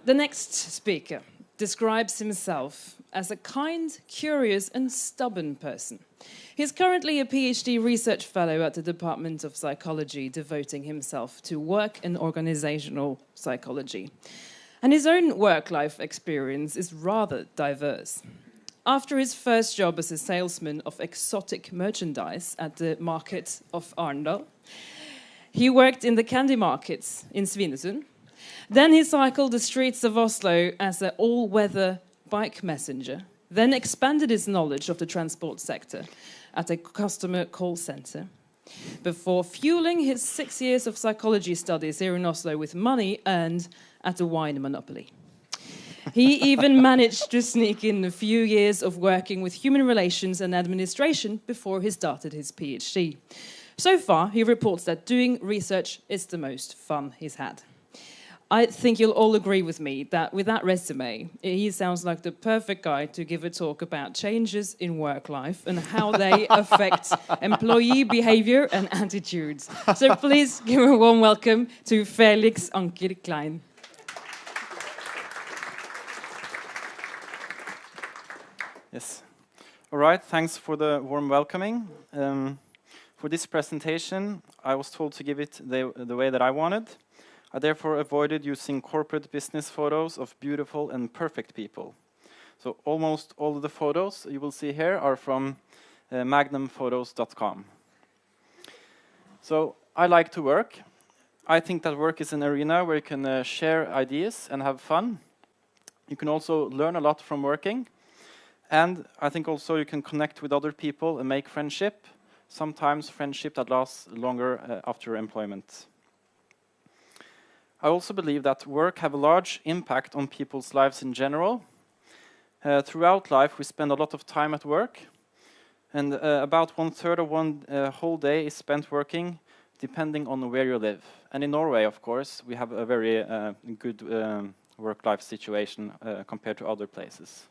The next speaker describes himself as a kind, curious and stubborn person. He's currently a PhD research fellow at the Department of Psychology, devoting himself to work and organizational psychology. And his own work-life experience is rather diverse. After his first job as a salesman of exotic merchandise at the market of Arendal, he worked in the candy markets in Svinesund. Then he cycled the streets of Oslo as an all-weather bike messenger, then expanded his knowledge of the transport sector at a customer call center, before fueling his 6 years of psychology studies here in Oslo with money earned at a wine monopoly. He even managed to sneak in a few years of working with human relations and administration before he started his PhD. So far, he reports that doing research is the most fun he's had. I think you'll all agree with me that with that resume, he sounds like the perfect guy to give a talk about changes in work life and how they affect employee behavior and attitudes. So please give a warm welcome to Felix Anker Klein. Yes. All right, thanks for the warm welcoming. For this presentation, I was told to give it the way that I wanted. I therefore avoided using corporate business photos of beautiful and perfect people. So almost all of the photos you will see here are from magnumphotos.com. So I like to work. I think that work is an arena where you can share ideas and have fun. You can also learn a lot from working. And I think also you can connect with other people and make friendship, sometimes friendship that lasts longer after employment. I also believe that work have a large impact on people's lives in general. Throughout life, we spend a lot of time at work, and about 1/3 of one whole day is spent working, depending on where you live. And in Norway, of course, we have a very good work-life situation compared to other places.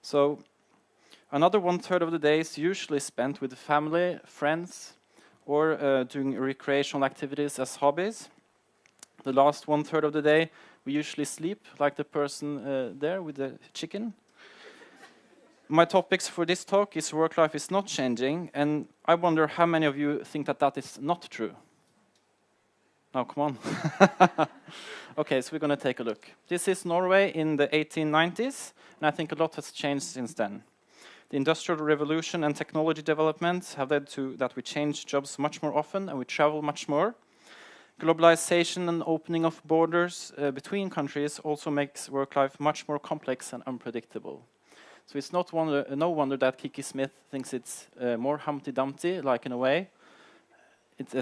So another 1/3 of the day is usually spent with family, friends, or doing recreational activities as hobbies. The last 1/3 of the day, we usually sleep, like the person there with the chicken. My topics for this talk is work life is not changing, and I wonder how many of you think that that is not true. Now, come on. Okay, so we're going to take a look. This is Norway in the 1890s, and I think a lot has changed since then. The Industrial Revolution and technology developments have led to that we change jobs much more often and we travel much more. Globalization and opening of borders between countries also makes work life much more complex and unpredictable. So it's no wonder that Kiki Smith thinks it's more Humpty Dumpty, like in a way.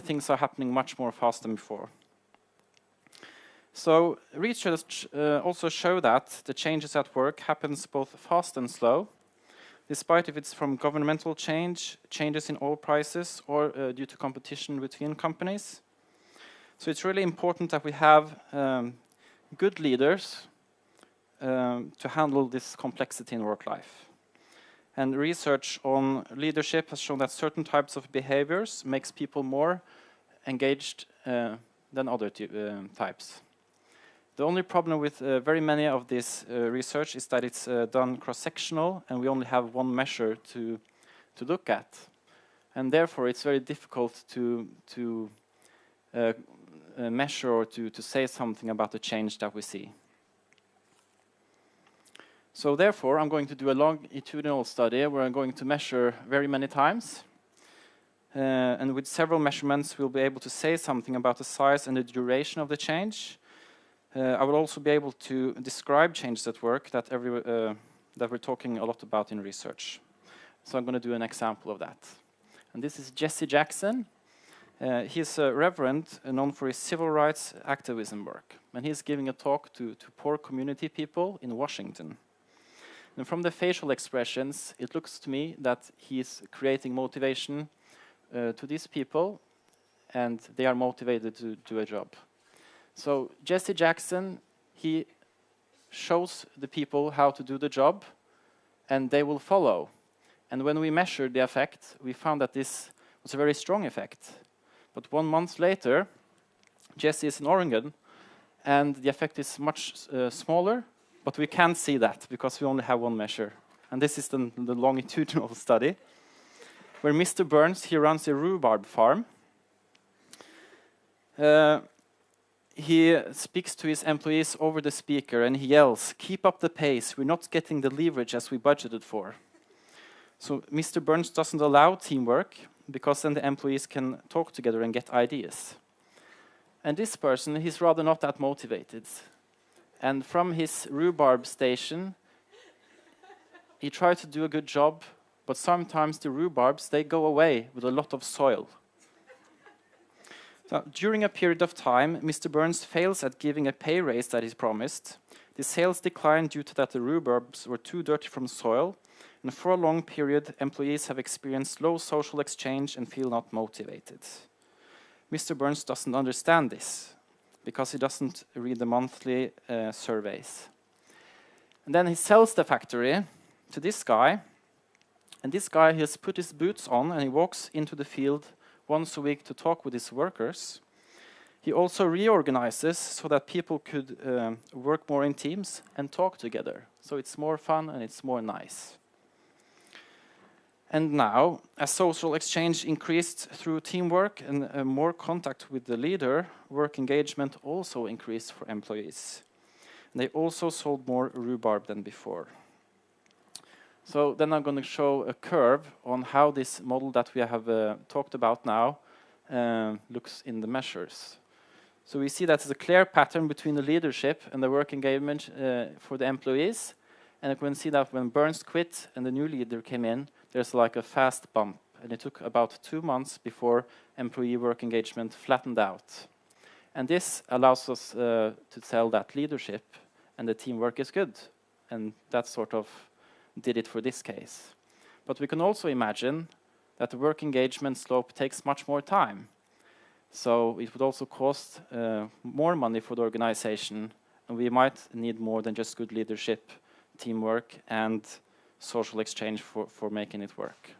Things are happening much more fast than before. So research also show that the changes at work happens both fast and slow, despite if it's from governmental changes in oil prices, or due to competition between companies. So it's really important that we have good leaders to handle this complexity in work life. And research on leadership has shown that certain types of behaviors makes people more engaged than other types. The only problem with very many of this research is that it's done cross-sectional, and we only have one measure to look at. And therefore, it's very difficult to measure or to say something about the change that we see. So therefore, I'm going to do a longitudinal study where I'm going to measure very many times. And with several measurements, we'll be able to say something about the size and the duration of the change. I will also be able to describe changes at work that we're talking a lot about in research. So I'm going to do an example of that. And this is Jesse Jackson. He's a reverend known for his civil rights activism work. And he's giving a talk to poor community people in Washington. And from the facial expressions, it looks to me that he's creating motivation to these people, and they are motivated to do a job. So Jesse Jackson, he shows the people how to do the job, and they will follow. And when we measured the effect, we found that this was a very strong effect. But 1 month later, Jesse is in Oregon, and the effect is much smaller, but we can't see that because we only have one measure. And this is the longitudinal study, where Mr. Burns, he runs a rhubarb farm. He speaks to his employees over the speaker and he yells, "Keep up the pace, we're not getting the leverage as we budgeted for." So Mr. Burns doesn't allow teamwork because then the employees can talk together and get ideas. And this person, he's rather not that motivated. And from his rhubarb station, he tried to do a good job, but sometimes the rhubarbs, they go away with a lot of soil. So during a period of time, Mr. Burns fails at giving a pay raise that he promised. The sales declined due to that the rhubarbs were too dirty from soil, and for a long period, employees have experienced low social exchange and feel not motivated. Mr. Burns doesn't understand this because he doesn't read the monthly surveys. And then he sells the factory to this guy, and this guy has put his boots on and he walks into the field once a week to talk with his workers. He also reorganizes so that people could work more in teams and talk together. So it's more fun and it's more nice. And now, as social exchange increased through teamwork and more contact with the leader, work engagement also increased for employees. And they also sold more rhubarb than before. So then I'm going to show a curve on how this model that we have talked about now looks in the measures. So we see that there's a clear pattern between the leadership and the work engagement for the employees. And you can see that when Burns quit and the new leader came in, there's like a fast bump. And it took about 2 months before employee work engagement flattened out. And this allows us to tell that leadership and the teamwork is good. And that sort of did it for this case. But we can also imagine that the work engagement slope takes much more time. So it would also cost more money for the organization, and we might need more than just good leadership, teamwork, and social exchange for making it work.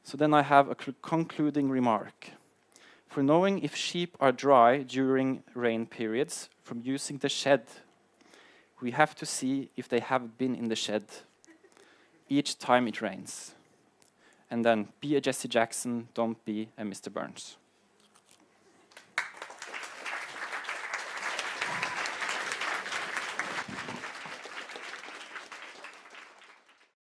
So then I have a concluding remark. For knowing if sheep are dry during rain periods from using the shed, we have to see if they have been in the shed each time it rains. And then be a Jesse Jackson, don't be a Mr. Burns.